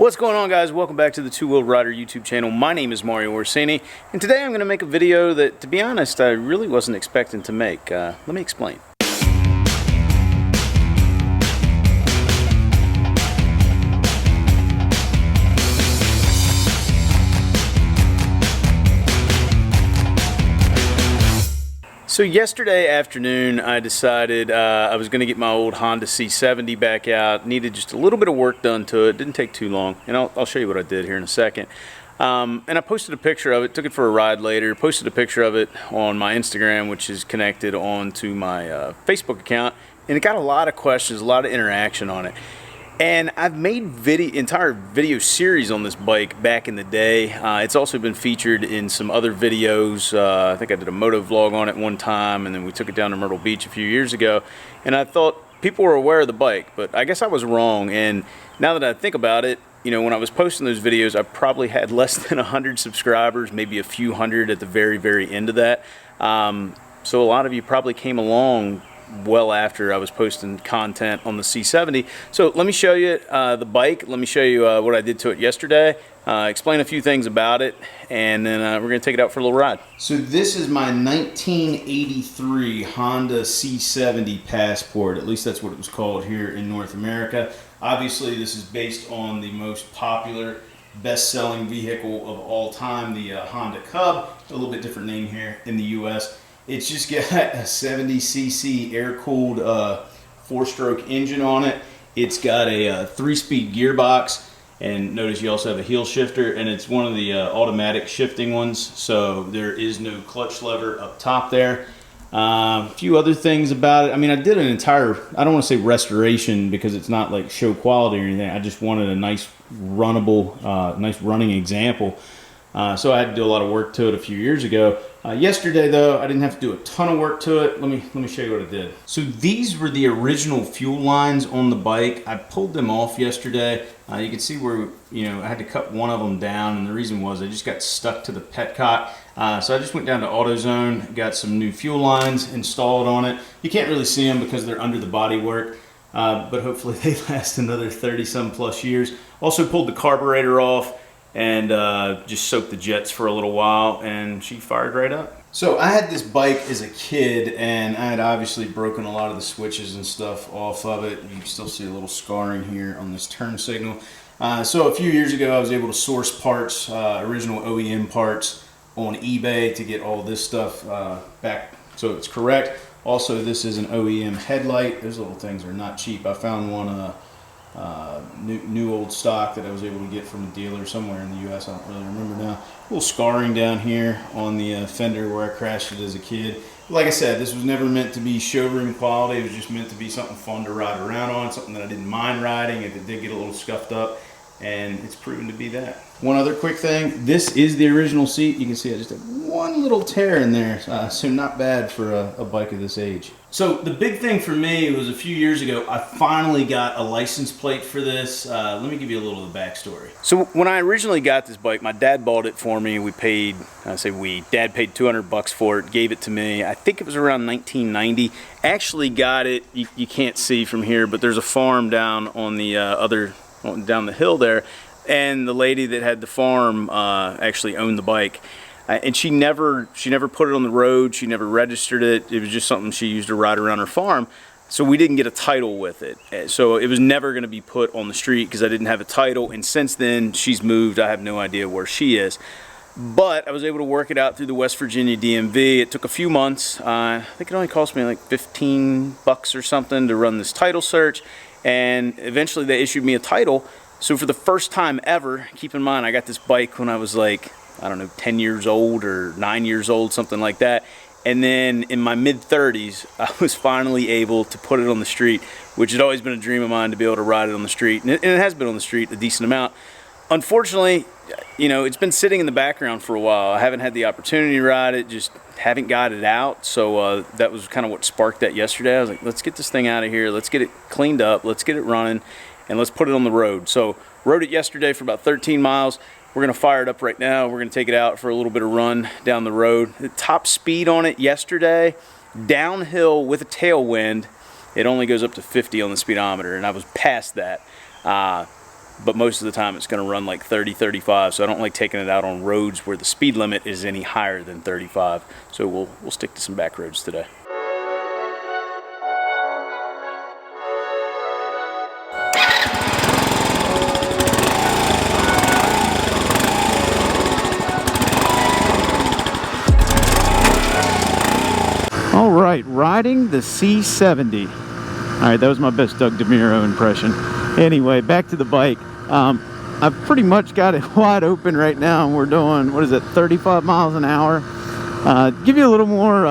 What's going on, guys? Welcome back to the Two Wheeled Rider YouTube channel. My name is Mario Orsini, and today I'm going to make a video that, to be honest, I really wasn't expecting to make. Let me explain. So yesterday afternoon, I decided I was going to get my old Honda C70 back out. Needed just a little bit of work done to it. Didn't take too long, and I'll show you what I did here in a second. And I posted a picture of it, took it for a ride later, posted a picture of it on my Instagram, which is connected onto my Facebook account, and it got a lot of questions, a lot of interaction on it. And I've made entire video series on this bike back in the day. It's also been featured in some other videos. I think I did a moto vlog on it one time, and then we took it down to Myrtle Beach a few years ago. And I thought people were aware of the bike, but I guess I was wrong. And now that I think about it, you know, when I was posting those videos, I probably had less than 100 subscribers, maybe a few hundred at the very, very end of that. So a lot of you probably came along well after I was posting content on the C70. So let me show you the bike. Let me show you what I did to it yesterday, explain a few things about it, and then we're going to take it out for a little ride. So this is my 1983 Honda C70 Passport. At least that's what it was called here in North America. Obviously this is based on the most popular, best-selling vehicle of all time, the Honda Cub. A little bit different name here in the US. It's just got a 70cc air-cooled 4-stroke engine on it. It's got a 3-speed gearbox, and notice you also have a heel shifter, and it's one of the automatic shifting ones, so there is no clutch lever up top there. A few other things about it. I mean, I did an entire, I don't want to say restoration because it's not like show quality or anything. I just wanted a nice runnable, nice running example. So I had to do a lot of work to it a few years ago. Yesterday, though, I didn't have to do a ton of work to it. Let me show you what I did. So these were the original fuel lines on the bike. I pulled them off yesterday. You can see where, you know, I had to cut one of them down, and the reason was I just got stuck to the petcock. So I just went down to AutoZone, got some new fuel lines installed on it. You can't really see them because they're under the bodywork, but hopefully they last another 30-some plus years. Also pulled the carburetor off and just soaked the jets for a little while, and she fired right up. So I had this bike as a kid, and I had obviously broken a lot of the switches and stuff off of it. You can still see a little scarring here on this turn signal. So a few years ago I was able to source parts, original OEM parts on eBay to get all this stuff back so it's correct. Also, this is an OEM headlight. Those little things are not cheap. I found one new old stock that I was able to get from a dealer somewhere in the US. I don't really remember now. A little scarring down here on the fender where I crashed it as a kid. Like I said, this was never meant to be showroom quality. It was just meant to be something fun to ride around on, something that I didn't mind riding. It did get a little scuffed up, and it's proven to be that. One other quick thing, this is the original seat. You can see I just have one little tear in there, so not bad for a bike of this age. So the big thing for me was a few years ago, I finally got a license plate for this. Let me give you a little of the backstory. So when I originally got this bike, my dad bought it for me. We paid, Dad paid 200 bucks for it, gave it to me. I think it was around 1990. Actually got it, you can't see from here, but there's a farm down on the down the hill there, and the lady that had the farm actually owned the bike. And she never put it on the road. She never registered it. It was just something she used to ride around her farm. So we didn't get a title with it. So it was never going to be put on the street because I didn't have a title. And since then, she's moved. I have no idea where she is. But I was able to work it out through the West Virginia DMV. It took a few months. I think it only cost me like 15 bucks or something to run this title search. And eventually they issued me a title. So for the first time ever, keep in mind I got this bike when I was like, I don't know, 10 years old or 9 years old, something like that. And then in my mid-30s, I was finally able to put it on the street, which had always been a dream of mine to be able to ride it on the street. And it has been on the street a decent amount. Unfortunately, you know, it's been sitting in the background for a while. I haven't had the opportunity to ride it, just haven't got it out. So that was kind of what sparked that yesterday. I was like, let's get this thing out of here. Let's get it cleaned up. Let's get it running, and let's put it on the road. So rode it yesterday for about 13 miles. We're going to fire it up right now. We're going to take it out for a little bit of run down the road. The top speed on it yesterday, downhill with a tailwind, it only goes up to 50 on the speedometer, and I was past that. but most of the time it's going to run like 30, 35. So I don't like taking it out on roads where the speed limit is any higher than 35. So we'll stick to some back roads today. All right, riding the C70. All right, that was my best Doug DeMuro impression. Anyway, back to the bike. I've pretty much got it wide open right now, and we're doing, what is it, 35 miles an hour. Give you a little more,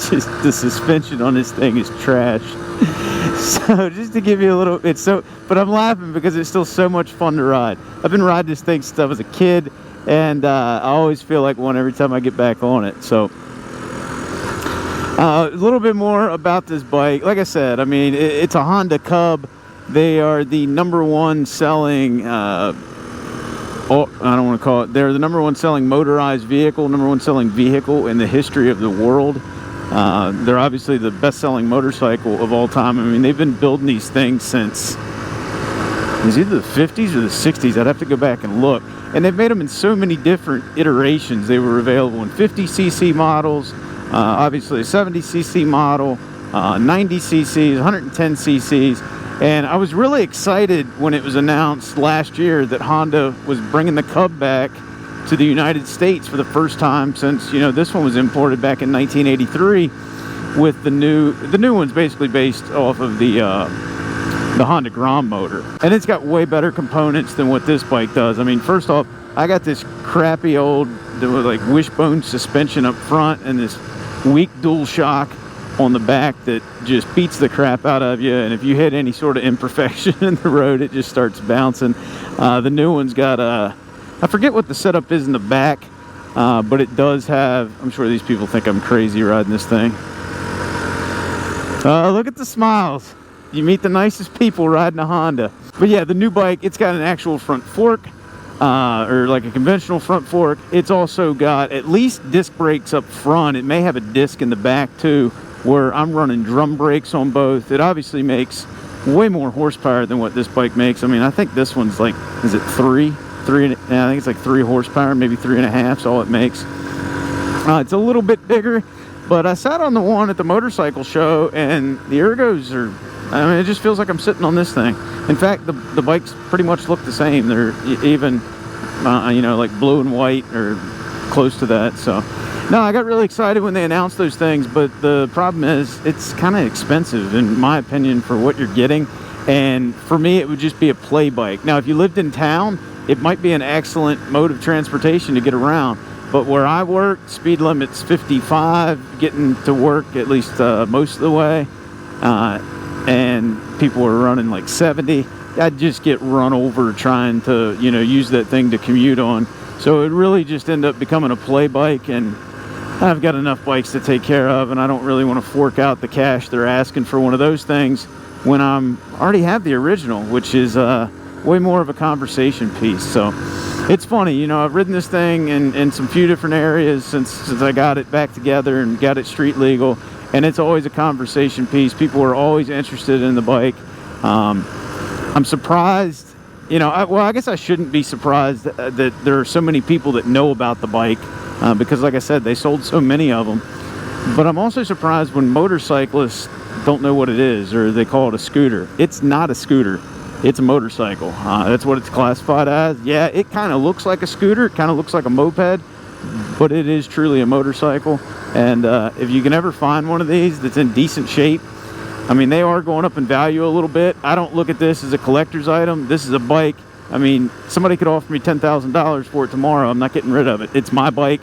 just the suspension on this thing is trash. So just to give you a little, but I'm laughing because it's still so much fun to ride. I've been riding this thing since I was a kid, and I always feel like one every time I get back on it. So a little bit more about this bike. Like I said, I mean, it's a Honda Cub. They are the #1 selling, I don't want to call it, they're the #1 selling motorized vehicle, #1 selling vehicle in the history of the world. They're obviously the best-selling motorcycle of all time. I mean, they've been building these things since, it was either the 50s or the 60s. I'd have to go back and look. And they've made them in so many different iterations. They were available in 50cc models, obviously a 70cc model, 90cc's, 110cc's. And I was really excited when it was announced last year that Honda was bringing the Cub back to the United States for the first time since, you know, this one was imported back in 1983 with the new one's basically based off of the Honda Grom motor. And it's got way better components than what this bike does. I mean, first off, I got this crappy old, like, wishbone suspension up front and this weak dual shock on the back that just beats the crap out of you, and if you hit any sort of imperfection in the road, it just starts bouncing. The new one's got I forget what the setup is in the back, but it does have, I'm sure these people think I'm crazy riding this thing. Look at the smiles. You meet the nicest people riding a Honda. But yeah, the new bike, it's got an actual front fork, or like a conventional front fork. It's also got at least disc brakes up front. It may have a disc in the back too, where I'm running drum brakes on both. It obviously makes way more horsepower than what this bike makes. I mean, I think this one's like, is it three? Yeah, I think it's like 3 horsepower, maybe 3.5 is all it makes. It's a little bit bigger, but I sat on the one at the motorcycle show, and the ergos are, I mean, it just feels like I'm sitting on this thing. In fact, the bikes pretty much look the same. They're even, you know, like blue and white or close to that. So no, I got really excited when they announced those things, but the problem is it's kind of expensive in my opinion for what you're getting. And for me, it would just be a play bike. Now, if you lived in town, it might be an excellent mode of transportation to get around. But where I work, speed limit's 55, getting to work at least most of the way. And people are running like 70. I'd just get run over trying to, you know, use that thing to commute on. So it really just ended up becoming a play bike, and I've got enough bikes to take care of, and I don't really want to fork out the cash they're asking for one of those things when I already have the original, which is way more of a conversation piece. So it's funny, you know, I've ridden this thing in some few different areas since I got it back together and got it street legal, and it's always a conversation piece. People are always interested in the bike. I'm surprised, you know, I guess I shouldn't be surprised that there are so many people that know about the bike, because like I said, they sold so many of them. But I'm also surprised when motorcyclists don't know what it is, or they call it a scooter. It's not a scooter. It's a motorcycle. That's what it's classified as. Yeah, it kind of looks like a scooter. It kind of looks like a moped, but it is truly a motorcycle. And if you can ever find one of these that's in decent shape, I mean, they are going up in value a little bit. I don't look at this as a collector's item. This is a bike. I mean, somebody could offer me $10,000 for it tomorrow. I'm not getting rid of it. It's my bike.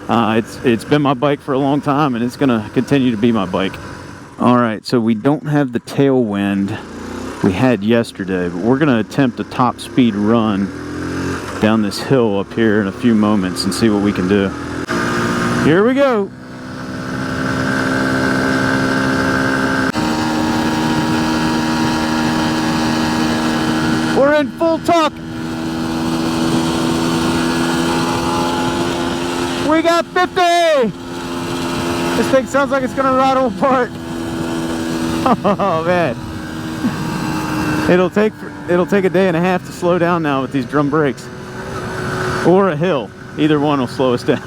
It's been my bike for a long time, and it's going to continue to be my bike. All right, so we don't have the tailwind we had yesterday, but we're going to attempt a top speed run down this hill up here in a few moments and see what we can do. Here we go. We're in full tuck. We got 50. This thing sounds like it's gonna rattle apart. Oh man. It'll take it'll take a day and a half to slow down now with these drum brakes. Or a hill. Either one will slow us down.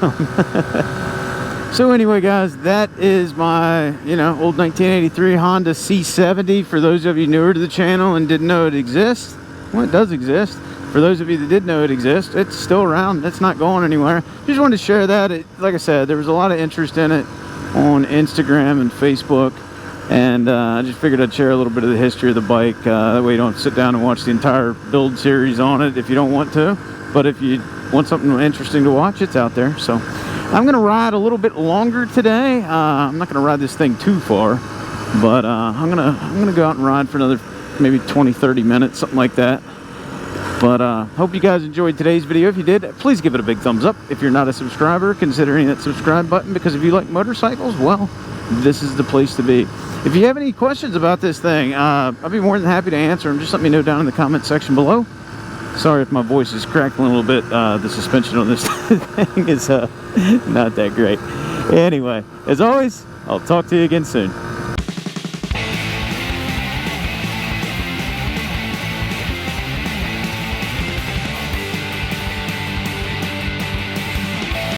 So anyway, guys, that is my, old 1983 Honda C70. For those of you newer to the channel and didn't know it exists, well, it does exist. For those of you that did know it exists, it's still around. It's not going anywhere. Just wanted to share that. Like I said, there was a lot of interest in it on Instagram and Facebook. And I just figured I'd share a little bit of the history of the bike. That way you don't sit down and watch the entire build series on it if you don't want to. But if you want something interesting to watch, it's out there. So I'm going to ride a little bit longer today. I'm not going to ride this thing too far. But I'm gonna go out and ride for another maybe 20-30 minutes, something like that. But hope you guys enjoyed today's video. If you did, please give it a big thumbs up. If you're not a subscriber, consider hitting that subscribe button, because if you like motorcycles, well, this is the place to be. If you have any questions about this thing, I'll be more than happy to answer them. Just let me know down in the comment section below. Sorry if my voice is crackling a little bit. The suspension on this thing is not that great. Anyway, as always, I'll talk to you again soon.